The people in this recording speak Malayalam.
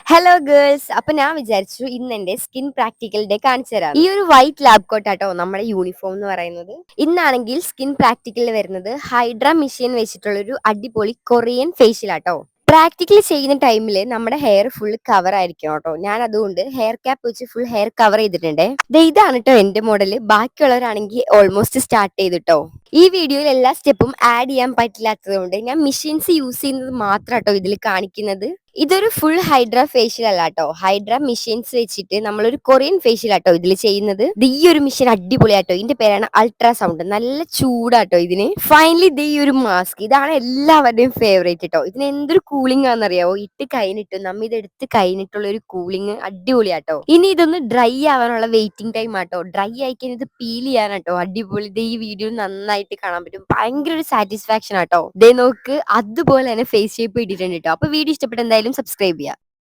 ഹലോ ഗേൾസ്, അപ്പൊ ഞാൻ വിചാരിച്ചു ഇന്ന് എന്റെ സ്കിൻ പ്രാക്ടിക്കൽ ഡേ കാണിച്ചു തരാം. ഈ ഒരു വൈറ്റ് ലാബ് കോട്ട് ആട്ടോ നമ്മുടെ യൂണിഫോം എന്ന് പറയുന്നത്. ഇന്നാണെങ്കിൽ സ്കിൻ പ്രാക്ടിക്കലിൽ വരുന്നത് ഹൈഡ്ര മെഷീൻ വെച്ചിട്ടുള്ള ഒരു അടിപൊളി കൊറിയൻ ഫേഷ്യൽ ആട്ടോ. പ്രാക്ടിക്കൽ ചെയ്യുന്ന ടൈമിൽ നമ്മുടെ ഹെയർ ഫുൾ കവർ ആയിരിക്കും കേട്ടോ. ഞാൻ അതുകൊണ്ട് ഹെയർ ക്യാപ്പ് വെച്ച് ഫുൾ ഹെയർ കവർ ചെയ്തിട്ടുണ്ട്. ഇതാണ് കേട്ടോ എന്റെ മോഡല്. ബാക്കിയുള്ളവരാണെങ്കിൽ ഓൾമോസ്റ്റ് സ്റ്റാർട്ട് ചെയ്തിട്ടോ. ഈ വീഡിയോയിൽ എല്ലാ സ്റ്റെപ്പും ആഡ് ചെയ്യാൻ പറ്റില്ലാത്തത് കൊണ്ട് ഞാൻ മെഷീൻസ് യൂസ് ചെയ്യുന്നത് മാത്രം കേട്ടോ ഇതിൽ കാണിക്കുന്നത്. ഇതൊരു ഫുൾ ഹൈഡ്ര ഫേഷ്യൽ അല്ല കേട്ടോ. ഹൈഡ്ര മെഷീൻസ് വെച്ചിട്ട് നമ്മളൊരു കൊറിയൻ ഫേഷ്യൽ ആട്ടോ ഇതിൽ ചെയ്യുന്നത്. ഈ ഒരു മെഷീൻ അടിപൊളിയാട്ടോ. ഇതിന്റെ പേരാണ് അൾട്രാസൗണ്ട്. നല്ല ചൂടാട്ടോ ഇതിന്. ഫൈനലി ഈ ഒരു മാസ്ക്, ഇതാണ് എല്ലാവരുടെയും ഫേവറേറ്റ് കേട്ടോ. ഇതിന് എന്തൊരു കൂളിംഗ് ആണെന്നറിയാവോ? ഇട്ട് കഴിഞ്ഞിട്ട് നമ്മ ഇതെടുത്ത് കഴിഞ്ഞിട്ടുള്ള ഒരു കൂളിംഗ് അടിപൊളിയാട്ടോ. ഇനി ഇതൊന്ന് ഡ്രൈ ആവാനുള്ള വെയിറ്റിംഗ് ടൈം ആട്ടോ. ഡ്രൈ ആയിക്കാൻ ഇത് പീൽ ചെയ്യാനാട്ടോ അടിപൊളി. ഈ വീഡിയോ നന്നായിട്ട് കാണാൻ പറ്റും. ഭയങ്കര ഒരു സാറ്റിസ്ഫാക്ഷൻ ആട്ടോ. നോക്ക്, അതുപോലെ തന്നെ ഫേസ് ഷേപ്പ് ഇട്ടിട്ടുണ്ട് കേട്ടോ. അപ്പൊ വീഡിയോ ഇഷ്ടപ്പെട്ട എന്തായാലും സബ്സ്ക്രൈബ് ചെയ്യുക.